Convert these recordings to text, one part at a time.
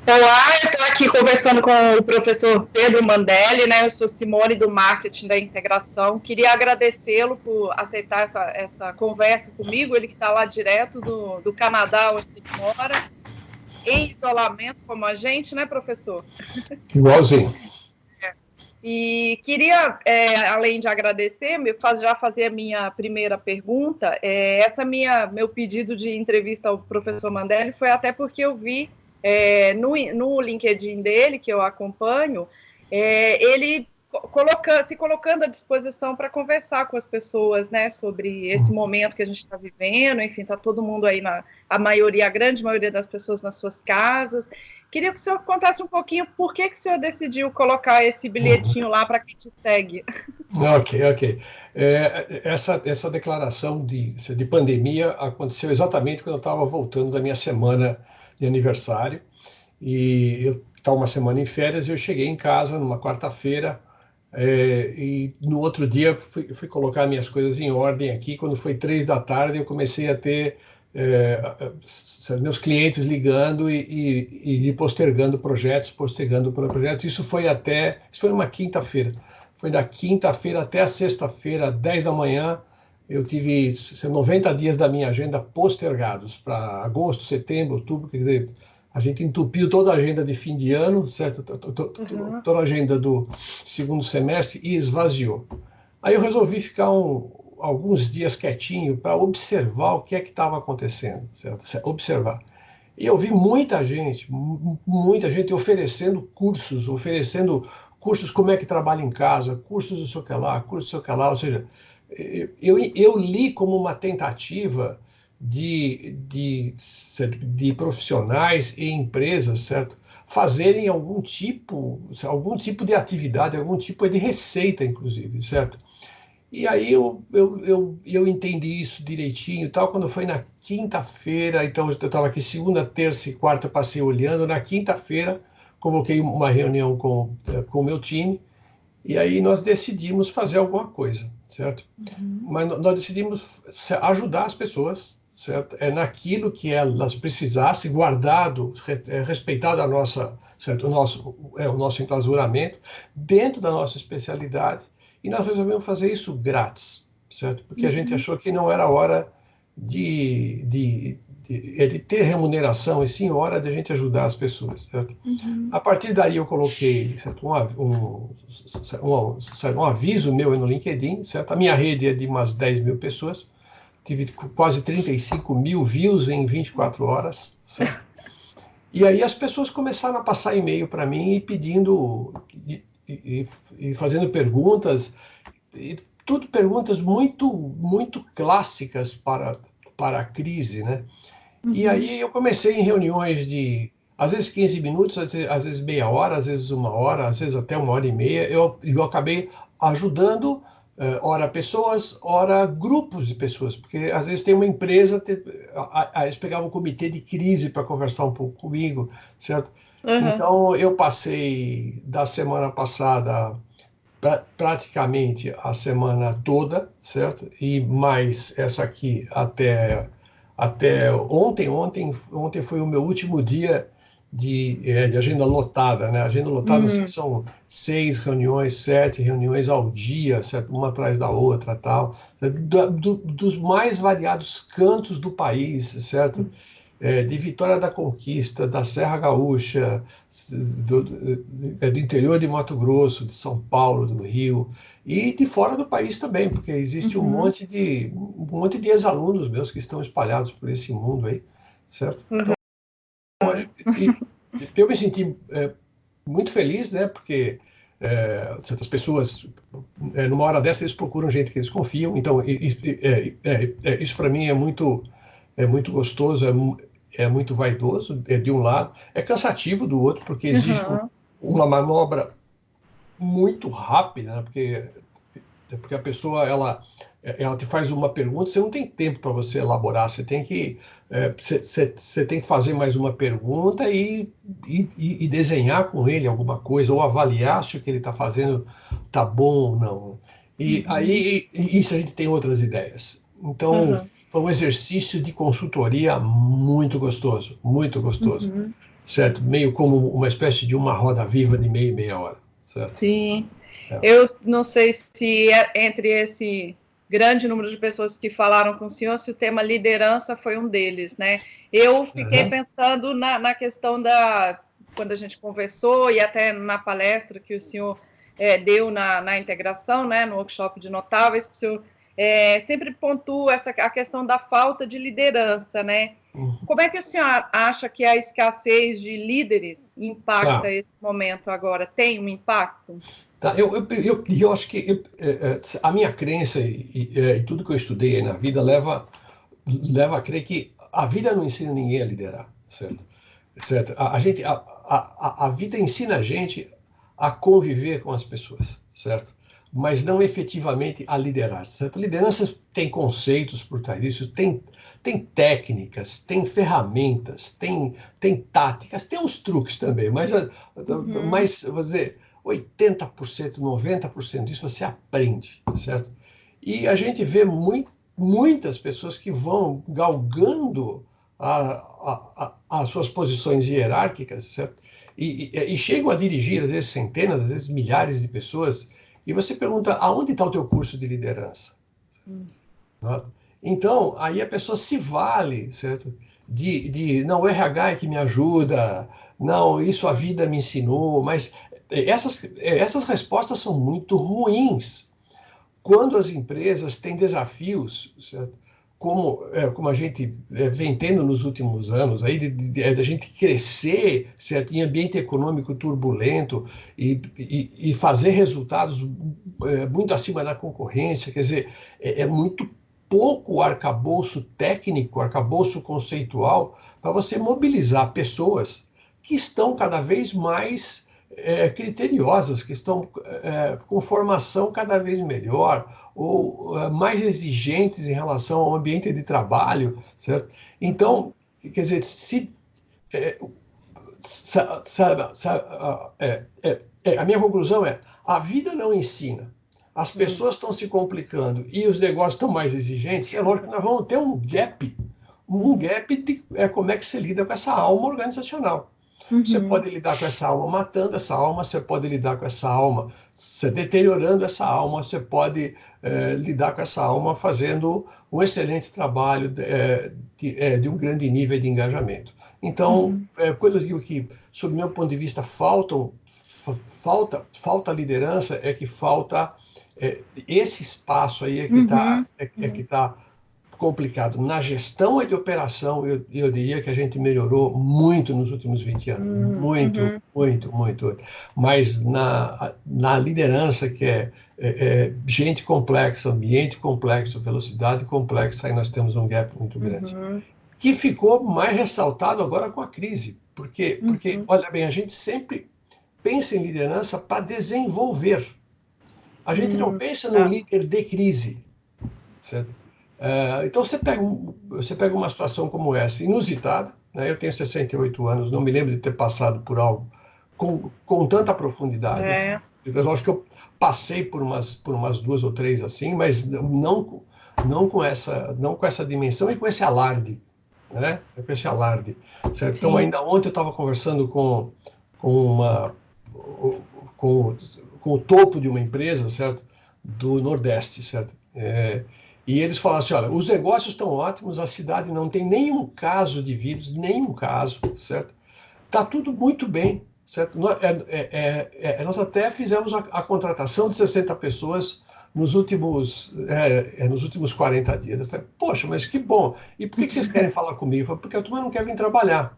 Olá, eu estou aqui conversando com o professor Pedro Mandelli, né? Eu sou Simone do Marketing da Integração. Queria agradecê-lo por aceitar essa conversa comigo, ele que está lá direto do Canadá, onde ele mora, em isolamento como a gente, né, professor? Igualzinho. E queria, além de agradecer, já fazer a minha primeira pergunta. Meu pedido de entrevista ao professor Mandelli foi até porque eu vi no LinkedIn dele, que eu acompanho, ele se colocando à disposição para conversar com as pessoas, né, sobre esse momento que a gente está vivendo. Enfim, está todo mundo aí, a grande maioria das pessoas nas suas casas. Queria que o senhor contasse um pouquinho por que o senhor decidiu colocar esse bilhetinho lá para quem te segue. Ok. Essa declaração de pandemia aconteceu exatamente quando eu estava voltando da minha semana de aniversário. E eu estava uma semana em férias e eu cheguei em casa numa quarta-feira. E no outro dia fui colocar minhas coisas em ordem aqui. Quando foi 3 da tarde, eu comecei a ter meus clientes ligando e postergando projetos. Isso foi numa quinta-feira. Foi da quinta-feira até a sexta-feira, 10 da manhã, eu tive 90 dias da minha agenda postergados para agosto, setembro, outubro. Quer dizer, a gente entupiu toda a agenda de fim de ano, certo? Toda a agenda do segundo semestre e esvaziou. Aí eu resolvi ficar alguns dias quietinho para observar o que é que estava acontecendo, certo? Observar. E eu vi muita gente oferecendo cursos como é que trabalha em casa, cursos do sei o que lá, cursos do sei o que lá. Ou seja, eu li como uma tentativa de profissionais e empresas, certo? Fazerem algum tipo de atividade, algum tipo de receita, inclusive, certo? E aí eu entendi isso direitinho e tal, quando foi na quinta-feira. Então eu estava aqui segunda, terça e quarta, eu passei olhando. Na quinta-feira, convoquei uma reunião com o meu time, e aí nós decidimos fazer alguma coisa, certo? Mas nós decidimos ajudar as pessoas, certo? Naquilo que elas precisassem, respeitado certo? O nosso enclausuramento, dentro da nossa especialidade. E nós resolvemos fazer isso grátis, certo? Porque a gente achou que não era hora de ter remuneração, e sim hora de a gente ajudar as pessoas, certo? A partir daí eu coloquei, certo, um aviso meu no LinkedIn, certo? A minha rede é de umas 10 mil pessoas, tive quase 35 mil views em 24 horas, certo? E aí as pessoas começaram a passar e-mail para mim e pedindo e fazendo perguntas, e tudo perguntas muito clássicas para a crise, né? E aí eu comecei em reuniões de, às vezes 15 minutos, às vezes meia hora, às vezes uma hora, às vezes até 1 hora e meia. Eu acabei ajudando, ora pessoas, ora grupos de pessoas, porque às vezes tem uma empresa, eles pegavam um comitê de crise para conversar um pouco comigo, certo? Então eu passei da semana passada praticamente a semana toda, certo? E mais essa aqui até ontem. Ontem foi o meu último dia de agenda lotada, né? Agenda lotada assim, são 6 reuniões, 7 reuniões ao dia, certo? Uma atrás da outra, tal, dos mais variados cantos do país, certo? De Vitória da Conquista, da Serra Gaúcha, do interior de Mato Grosso, de São Paulo, do Rio, e de fora do país também, porque existe um monte de ex-alunos meus que estão espalhados por esse mundo aí, certo? Então, eu me senti muito feliz, né? Porque certas pessoas, numa hora dessa, eles procuram gente que eles confiam. Então, isso para mim é muito gostoso, é muito vaidoso, de um lado, é cansativo do outro, porque exige uma manobra muito rápida, né? Porque a pessoa ela te faz uma pergunta, você não tem tempo para você elaborar, você tem que fazer mais uma pergunta e desenhar com ele alguma coisa, ou avaliar se o que ele está fazendo está bom ou não. E aí, isso a gente tem outras ideias. Então, foi um exercício de consultoria muito gostoso, muito gostoso. certo? Meio como uma espécie de uma roda viva de meia e meia hora, certo? Sim. Eu não sei se entre esse grande número de pessoas que falaram com o senhor, se o tema liderança foi um deles, né? Eu fiquei pensando na questão quando a gente conversou e até na palestra que o senhor deu na integração, né, no workshop de notáveis, que o senhor sempre pontua a questão da falta de liderança, né? Como é que o senhor acha que a escassez de líderes impacta esse momento agora? Tem um impacto? Tá, eu acho que a minha crença e tudo que eu estudei aí na vida leva a crer que a vida não ensina ninguém a liderar, certo? Certo? A vida ensina a gente a conviver com as pessoas, certo? Mas não efetivamente a liderar, certo? Liderança tem conceitos por trás disso, tem técnicas, tem ferramentas, tem táticas, tem uns truques também, mas vou dizer, 80%, 90% disso você aprende, certo? E a gente vê muitas pessoas que vão galgando as suas posições hierárquicas, certo? E chegam a dirigir, às vezes, centenas, às vezes milhares de pessoas, e você pergunta, aonde está o teu curso de liderança? Né? Então, aí a pessoa se vale, certo? Não, o RH é que me ajuda, não, isso a vida me ensinou, mas essas respostas são muito ruins. Quando as empresas têm desafios, certo? Como a gente vem tendo nos últimos anos, aí da gente crescer, certo? Em ambiente econômico turbulento e fazer resultados muito acima da concorrência, quer dizer, é muito pouco arcabouço técnico, arcabouço conceitual para você mobilizar pessoas que estão cada vez mais criteriosas, que estão com formação cada vez melhor, ou mais exigentes em relação ao ambiente de trabalho, certo? Então, quer dizer, a minha conclusão é, a vida não ensina, as pessoas estão se complicando e os negócios estão mais exigentes, é lógico que nós vamos ter um gap de como é que se lida com essa alma organizacional. Você pode lidar com essa alma matando essa alma, você pode lidar com essa alma deteriorando essa alma, você pode lidar com essa alma fazendo um excelente trabalho de um grande nível de engajamento. Então, quando eu digo que, sob meu ponto de vista, falta liderança, é que falta esse espaço aí que está complicado. Na gestão e de operação, eu diria que a gente melhorou muito nos últimos 20 anos. Muito. Mas na liderança, que é gente complexa, ambiente complexo, velocidade complexa, aí nós temos um gap muito grande. Que ficou mais ressaltado agora com a crise. Porque, olha bem, a gente sempre pensa em liderança para desenvolver. A gente não pensa num líder de crise, certo? Então, você pega uma situação como essa, inusitada, né? Eu tenho 68 anos, não me lembro de ter passado por algo com tanta profundidade. Lógico que eu passei por umas duas ou três assim, mas não com essa dimensão e com esse alarde, né? Com esse alarde, certo? Então, ainda ontem eu estava conversando com o topo de uma empresa, certo? Do Nordeste, certo? E eles falaram assim, olha, os negócios estão ótimos, a cidade não tem nenhum caso de vírus, nenhum caso, certo? Está tudo muito bem, certo? Nós até fizemos a contratação de 60 pessoas nos últimos 40 dias. Eu falei, poxa, mas que bom. E por que vocês querem falar comigo? Eu falei, porque a turma não quer vir trabalhar.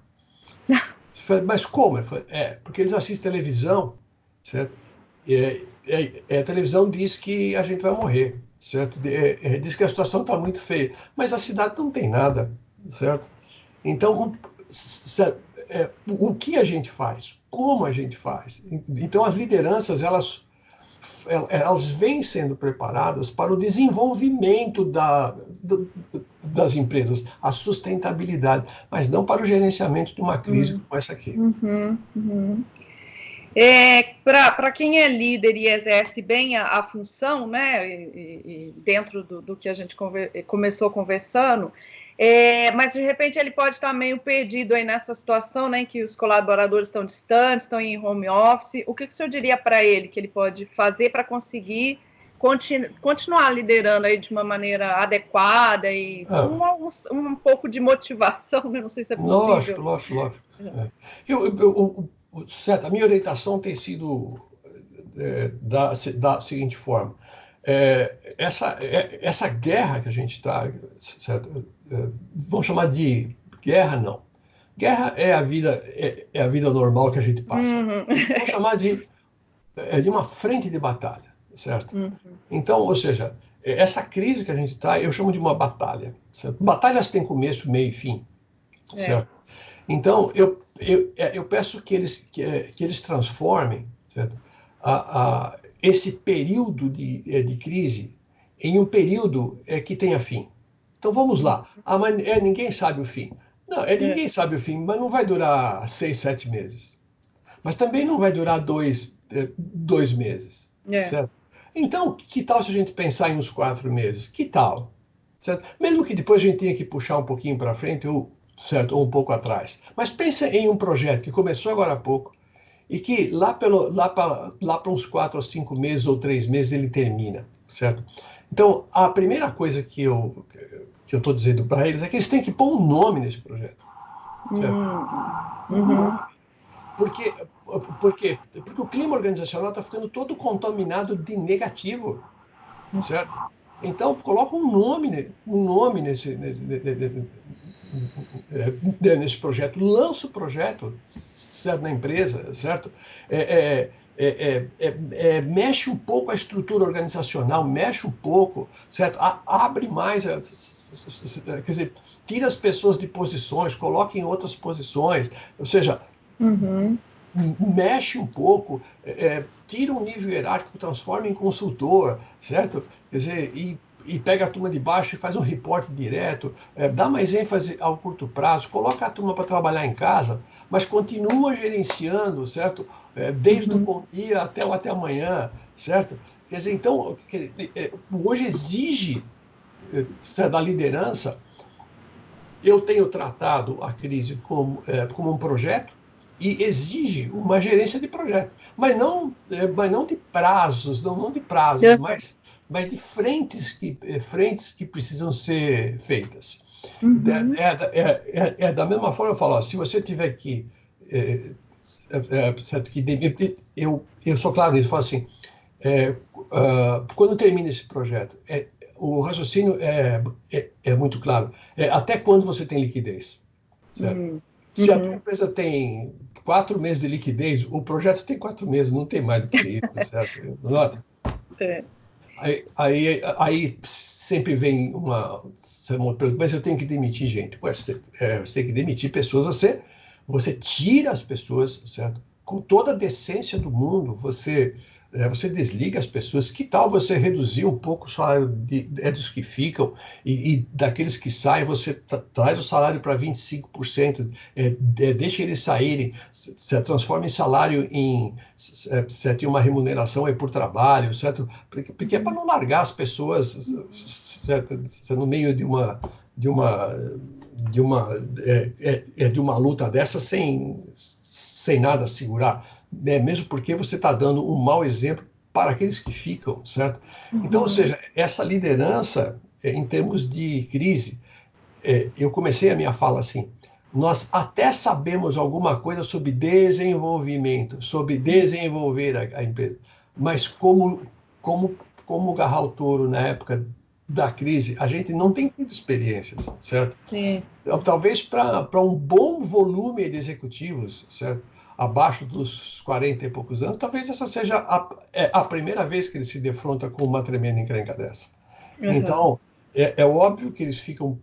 Eu falei, mas como? Eu falei, porque eles assistem televisão, certo? A televisão diz que a gente vai morrer, certo? Diz que a situação está muito feia, mas a cidade não tem nada, certo? Então, o que a gente faz? Como a gente faz? Então, as lideranças, elas vêm sendo preparadas para o desenvolvimento das empresas, a sustentabilidade, mas não para o gerenciamento de uma crise como essa aqui. Para quem é líder e exerce bem a função, né, e dentro do que a gente começou conversando, mas de repente ele pode estar meio perdido aí nessa situação, né, em que os colaboradores estão distantes, estão em home office. O que o senhor diria para ele que ele pode fazer para conseguir continuar liderando aí de uma maneira adequada e com um pouco de motivação, né? Não sei se é possível. Lógico. Certo, a minha orientação tem sido da seguinte forma. Essa guerra que a gente está, vamos chamar de guerra, não. Guerra é a vida normal que a gente passa. Vamos chamar de uma frente de batalha, certo? Então, ou seja, essa crise que a gente está, eu chamo de uma batalha. Certo? Batalhas têm começo, meio e fim, certo? Então, eu peço que eles transformem, certo? Esse período de crise em um período que tenha fim. Então, vamos lá. Mas ninguém sabe o fim. Não, ninguém sabe o fim, mas não vai durar 6, 7 meses. Mas também não vai durar 2 meses, certo? Então, que tal se a gente pensar em uns 4 meses? Que tal? Certo? Mesmo que depois a gente tenha que puxar um pouquinho para frente, certo, ou um pouco atrás. Mas pensa em um projeto que começou agora há pouco e que lá para uns 4 ou 5 meses ou 3 meses ele termina, certo? Então, a primeira coisa que eu estou dizendo para eles é que eles têm que pôr um nome nesse projeto, certo? Porque o clima organizacional está ficando todo contaminado de negativo, certo? Então, coloca um nome nesse projeto, lança o projeto, certo, na empresa, certo? Mexe um pouco a estrutura organizacional, mexe um pouco, certo? Abre mais, quer dizer, tira as pessoas de posições, coloca em outras posições, ou seja, mexe um pouco, tira um nível hierárquico, transforma em consultor, certo? Quer dizer, e pega a turma de baixo e faz um reporte direto, dá mais ênfase ao curto prazo, coloca a turma para trabalhar em casa, mas continua gerenciando, certo? Desde o bom dia até amanhã, certo? Quer dizer, então, hoje exige da liderança. Eu tenho tratado a crise como um projeto e exige uma gerência de projeto, mas não de prazos, não de prazos, mas de frentes que precisam ser feitas. Da mesma forma, eu falo, se você tiver que eu sou claro nisso, falo assim, quando termina esse projeto, o raciocínio é muito claro. Até quando você tem liquidez? Certo? Se a tua empresa tem 4 meses de liquidez, o projeto tem 4 meses, não tem mais do que isso, certo? Nota? Aí sempre vem uma pergunta, mas eu tenho que demitir gente. Você tem que demitir pessoas, você tira as pessoas, certo? Com toda a decência do mundo, você desliga as pessoas. Que tal você reduzir um pouco o salário dos que ficam e daqueles que saem, você traz o salário para 25%, deixa eles saírem, se transforma em salário em uma remuneração por trabalho, certo? Porque é para não largar as pessoas, certo? No meio de uma luta dessa sem nada segurar. Mesmo porque você está dando um mau exemplo para aqueles que ficam, certo? Então, ou seja, essa liderança, em termos de crise, eu comecei a minha fala assim, nós até sabemos alguma coisa sobre desenvolvimento, sobre desenvolver a empresa, mas como agarrar o touro na época da crise, a gente não tem tido experiências, certo? Sim. Talvez para um bom volume de executivos, certo? Abaixo dos 40 e poucos anos, talvez essa seja a primeira vez que ele se defronta com uma tremenda encrenca dessa. Então, é óbvio que eles ficam,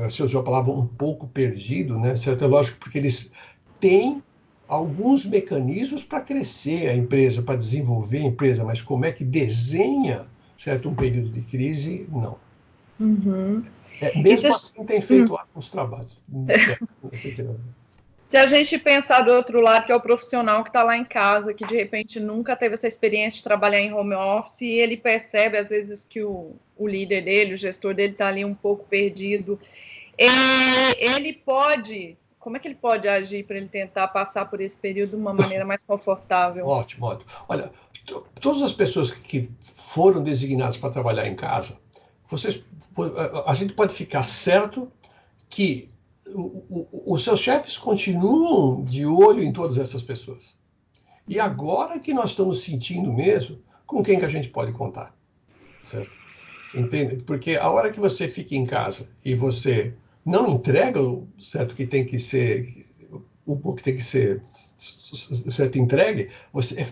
se eu usar a palavra, um pouco perdidos, né? Certo? É lógico, porque eles têm alguns mecanismos para crescer a empresa, para desenvolver a empresa, mas como é que desenha, certo, um período de crise, não. Mesmo assim, tem feito alguns trabalhos. Se a gente pensar do outro lado, que é o profissional que está lá em casa, que de repente nunca teve essa experiência de trabalhar em home office, e ele percebe, às vezes, que o líder dele, o gestor dele está ali um pouco perdido, ele pode... Como é que ele pode agir para ele tentar passar por esse período de uma maneira mais confortável? Ótimo, ótimo. Olha, todas as pessoas que foram designadas para trabalhar em casa, a gente pode ficar certo que os seus chefes continuam de olho em todas essas pessoas. E agora que nós estamos sentindo mesmo com quem que a gente pode contar, certo? Entende? Porque a hora que você fica em casa e você não entrega o certo que tem que ser, o que tem que ser certo entregue, você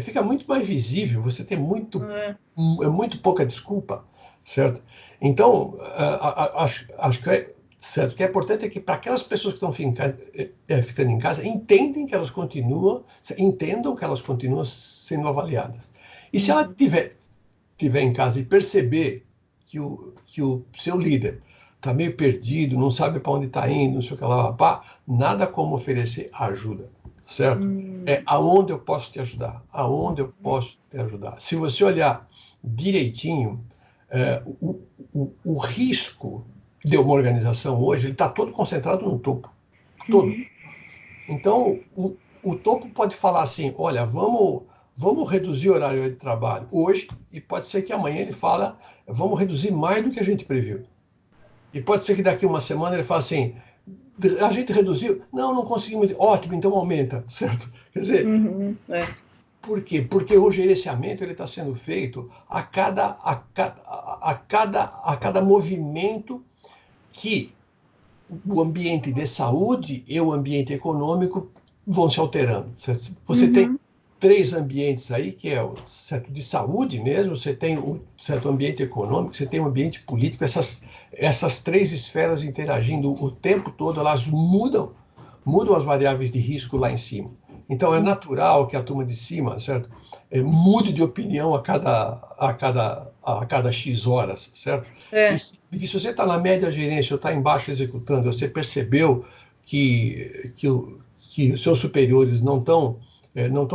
fica muito mais visível, você tem muito pouca desculpa, certo? Então, acho que certo, o que é importante é que para aquelas pessoas que estão ficando em casa, entendam que elas continuam sendo avaliadas. E se ela tiver em casa e perceber que o seu líder está meio perdido, não sabe para onde está indo, não sei o que lá, nada como oferecer ajuda, certo? É aonde eu posso te ajudar, aonde eu posso te ajudar. Se você olhar direitinho, o risco de uma organização hoje, ele está todo concentrado no topo, todo. Então, o topo pode falar assim, olha, vamos reduzir o horário de trabalho hoje, e pode ser que amanhã ele fala, vamos reduzir mais do que a gente previu. E pode ser que daqui uma semana ele fale assim, a gente reduziu? Não conseguimos. Ótimo, então aumenta, certo? Quer dizer, por quê? Porque o gerenciamento está sendo feito a cada movimento que o ambiente de saúde e o ambiente econômico vão se alterando. Você tem 3 ambientes aí, que é o certo de saúde mesmo, você tem o certo ambiente econômico, você tem o ambiente político, essas 3 esferas interagindo o tempo todo, elas mudam as variáveis de risco lá em cima. Então é natural que a turma de cima, certo, mude de opinião a cada X horas, certo? E se você está na média gerência ou está embaixo executando, você percebeu que os seus superiores não estão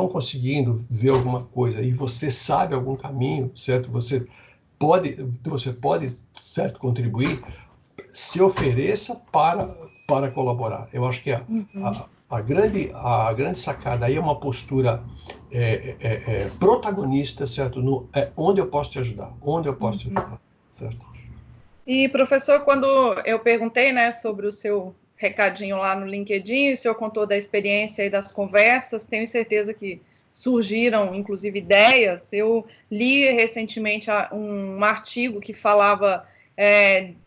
conseguindo ver alguma coisa e você sabe algum caminho, certo? Você pode, certo, contribuir, se ofereça para colaborar. Eu acho que a grande sacada aí é uma postura protagonista, certo? Onde eu posso te ajudar, certo? E, professor, quando eu perguntei, né, sobre o seu recadinho lá no LinkedIn, o senhor contou da experiência e das conversas, tenho certeza que surgiram, inclusive, ideias. Eu li recentemente um artigo que falava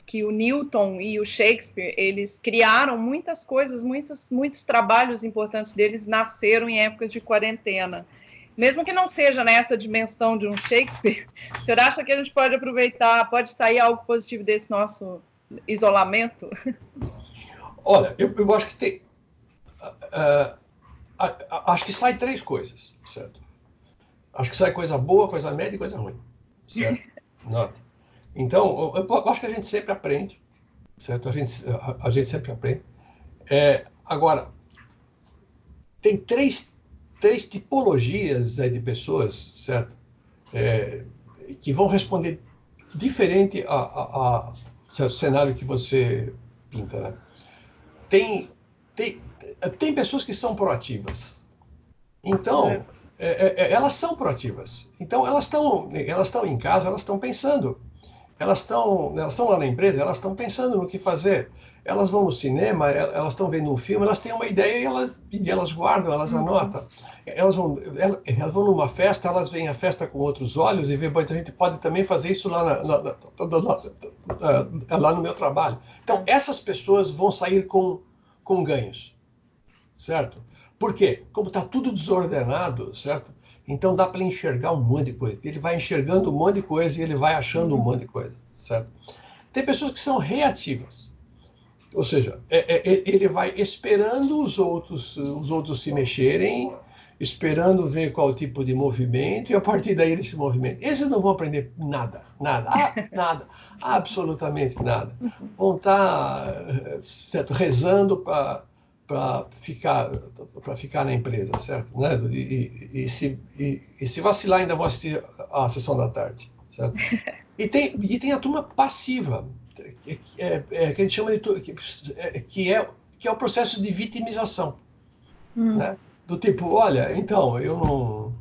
que o Newton e o Shakespeare, eles criaram muitas coisas, muitos trabalhos importantes deles nasceram em épocas de quarentena. Mesmo que não seja nessa dimensão de um Shakespeare, o senhor acha que a gente pode aproveitar, pode sair algo positivo desse nosso isolamento? Olha, eu acho que tem... acho que sai 3 coisas, certo? Acho que sai coisa boa, coisa média e coisa ruim, certo? Nota. Então, eu acho que a gente sempre aprende, certo? A gente sempre aprende. Agora, tem três tipologias de pessoas, certo? Que vão responder diferente ao cenário que você pinta, né? Tem pessoas que são proativas. Então, elas são proativas. Então, elas estão em casa, elas estão pensando. Elas estão lá na empresa, elas estão pensando no que fazer. Elas vão no cinema, elas estão vendo um filme, elas têm uma ideia e elas guardam, elas anotam. Elas vão numa festa, elas veem a festa com outros olhos e veem, a gente pode também fazer isso lá no meu trabalho. Então, essas pessoas vão sair com ganhos, certo? Por quê? Como está tudo desordenado, certo? Então dá para ele enxergar um monte de coisa. Ele vai enxergando um monte de coisa e ele vai achando um monte de coisa, certo? Tem pessoas que são reativas. Ou seja, ele vai esperando os outros se mexerem, esperando ver qual tipo de movimento, e a partir daí ele se movimenta. Esses não vão aprender nada, absolutamente nada. Vão estar, certo, rezando para ficar na empresa, certo? Né? E se vacilar, ainda vou assistir a sessão da tarde, certo? E tem a turma passiva, que a gente chama de que é o processo de vitimização, né? Do tipo, olha, então, eu não...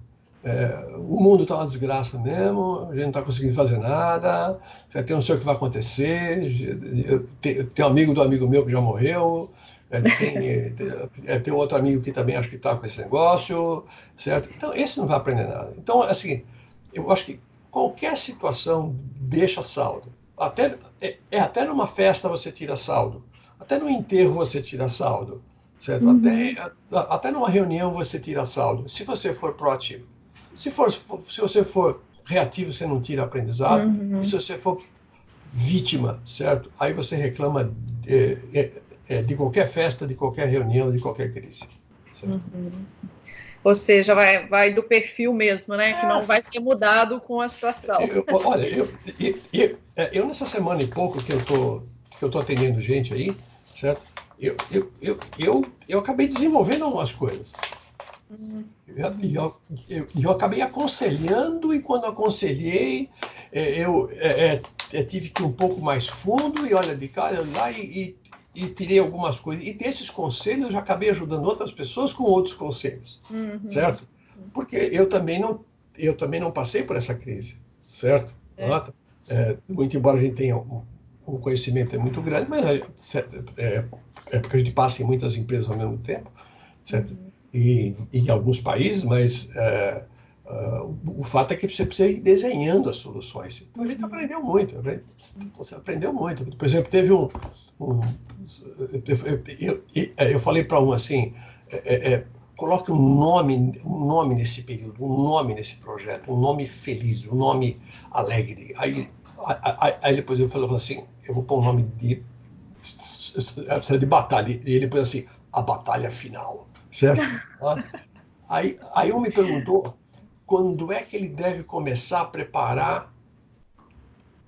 o mundo está uma desgraça mesmo, a gente não está conseguindo fazer nada, tem não sei o que vai acontecer, tem um amigo do amigo meu que já morreu, tem outro amigo que também acho que está com esse negócio, certo? Então, esse não vai aprender nada. Então, assim, eu acho que qualquer situação deixa saldo. Até numa festa você tira saldo, até no enterro você tira saldo, certo? Até numa reunião você tira saldo, se você for proativo. Se você for reativo, você não tira aprendizado. E se você for vítima, certo? Aí você reclama de qualquer festa, de qualquer reunião, de qualquer crise. Ou seja, vai do perfil mesmo, né? Que não vai ser mudado com a situação. Olha, eu nessa semana e pouco que eu tô atendendo gente aí, certo? Eu acabei desenvolvendo algumas coisas. Eu acabei aconselhando, e quando aconselhei, eu tive que ir um pouco mais fundo, e olha, de cara lá e tirei algumas coisas. E desses conselhos eu já acabei ajudando outras pessoas com outros conselhos, certo? Porque eu também não passei por essa crise, certo? Muito embora a gente tenha um conhecimento muito grande, mas é porque a gente passa em muitas empresas ao mesmo tempo, certo? E em alguns países, mas o fato é que você precisa ir desenhando as soluções. Então a gente aprendeu muito. Você aprendeu muito. Por exemplo, teve eu falei para um assim, coloque um nome nesse período, um nome nesse projeto, um nome feliz, um nome alegre. Aí depois eu falei assim, eu vou pôr um nome de batalha. E ele pôs assim, a batalha final, certo? Aí um me perguntou quando é que ele deve começar a preparar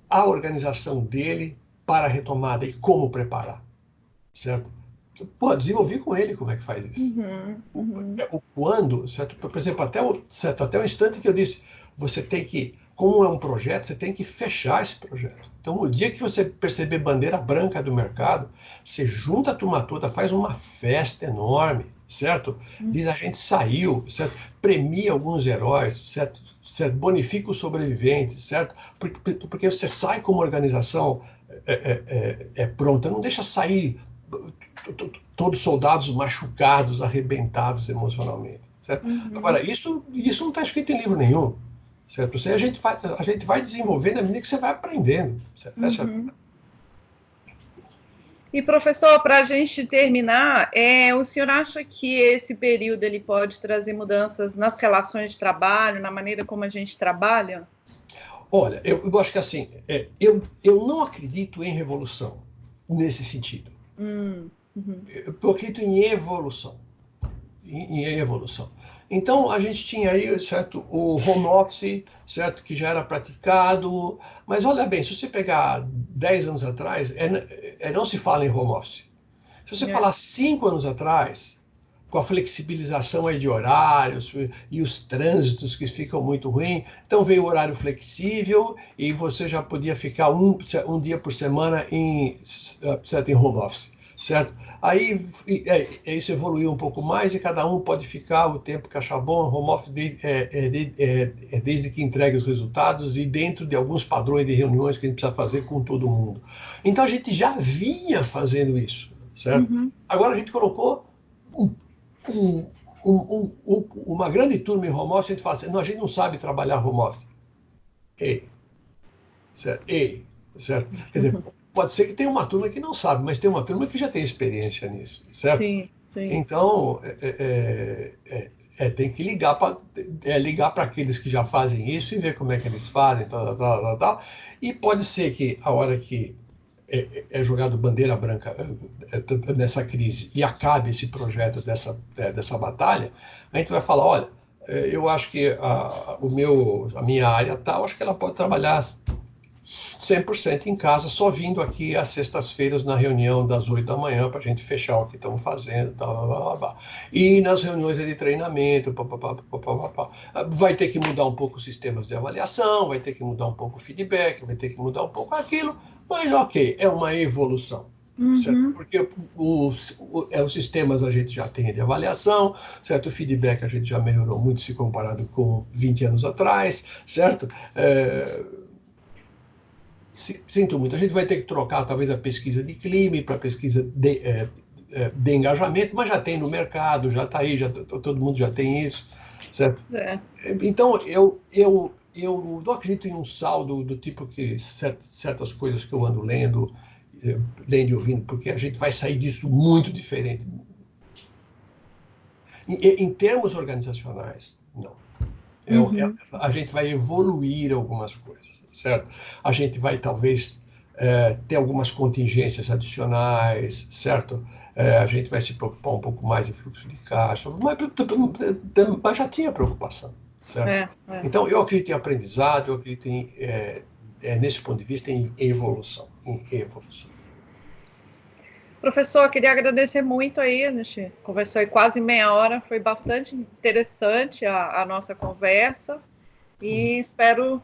a organização dele para a retomada e como preparar, certo? Pô, desenvolvi com ele como é que faz isso. O quando, certo? Por exemplo, até o instante que eu disse, você tem que, como é um projeto, você tem que fechar esse projeto. Então, no dia que você perceber bandeira branca do mercado, você junta a turma toda, faz uma festa enorme, certo? Diz a gente saiu, certo? Premia alguns heróis, certo? Bonifica os sobreviventes, certo? Porque você sai como organização pronta, não deixa sair todos soldados machucados, arrebentados emocionalmente, certo? Agora, isso não está escrito em livro nenhum, certo? Isso aí a gente vai desenvolvendo à medida que você vai aprendendo, certo? E, professor, para a gente terminar, o senhor acha que esse período ele pode trazer mudanças nas relações de trabalho, na maneira como a gente trabalha? Olha, eu acho que assim, eu não acredito em revolução nesse sentido. Eu acredito em evolução. Em evolução. Então, a gente tinha aí, certo, o home office, certo, que já era praticado, mas olha bem, se você pegar 10 anos atrás, não se fala em home office. Se você falar 5 anos atrás, com a flexibilização aí de horários e os trânsitos que ficam muito ruins, então veio o horário flexível e você já podia ficar um dia por semana em home office, certo? Aí isso evoluiu um pouco mais e cada um pode ficar o tempo que achar bom. Home office desde que entregue os resultados e dentro de alguns padrões de reuniões que a gente precisa fazer com todo mundo. Então a gente já vinha fazendo isso, certo? Agora a gente colocou uma grande turma em home office. A gente fala assim, não, a gente não sabe trabalhar home office. Certo? Certo? Quer dizer, pode ser que tenha uma turma que não sabe, mas tem uma turma que já tem experiência nisso, certo? Sim. Então, tem que ligar para aqueles que já fazem isso e ver como é que eles fazem, tal. E pode ser que a hora que é jogado bandeira branca nessa crise e acabe esse projeto dessa batalha, a gente vai falar, olha, eu acho que a minha área tal, acho que ela pode trabalhar 100% em casa, só vindo aqui às sextas-feiras na reunião das 8 da manhã para a gente fechar o que estamos fazendo, blá, blá, blá, blá. E nas reuniões de treinamento, pá, pá, pá, pá, pá, pá, pá. Vai ter que mudar um pouco os sistemas de avaliação, vai ter que mudar um pouco o feedback, vai ter que mudar um pouco aquilo, mas ok, é uma evolução. Certo? Porque os sistemas a gente já tem de avaliação, certo? O feedback a gente já melhorou muito se comparado com 20 anos atrás, certo? Sinto muito, a gente vai ter que trocar talvez a pesquisa de clima para a pesquisa de engajamento, mas já tem no mercado, já está aí, todo mundo já tem isso, certo? Então, eu não acredito em um saldo do tipo que certas coisas que eu ando lendo e ouvindo, porque a gente vai sair disso muito diferente. Em termos organizacionais, não. A gente vai evoluir algumas coisas, certo? A gente vai, talvez, ter algumas contingências adicionais, certo? A gente vai se preocupar um pouco mais em fluxo de caixa, mas já tinha preocupação, certo? Então, eu acredito em aprendizado, eu acredito nesse ponto de vista, em evolução. Professor, queria agradecer muito aí, a gente conversou aí quase meia hora, foi bastante interessante a nossa conversa e espero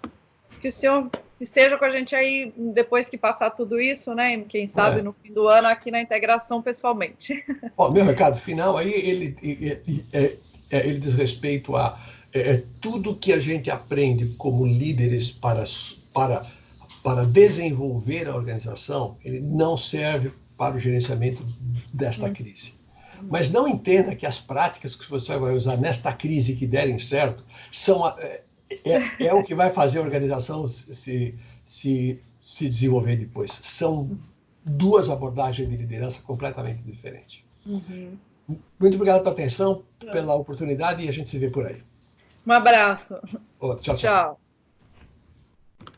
que o senhor esteja com a gente aí depois que passar tudo isso, né? Quem sabe no fim do ano aqui na integração pessoalmente. Meu recado final aí, ele diz respeito a tudo que a gente aprende como líderes para desenvolver a organização, ele não serve para o gerenciamento desta crise. Mas não entenda que as práticas que você vai usar nesta crise que derem certo é o que vai fazer a organização se desenvolver depois. São duas abordagens de liderança completamente diferentes. Muito obrigado pela atenção, pela oportunidade e a gente se vê por aí. Um abraço. Tchau, tchau.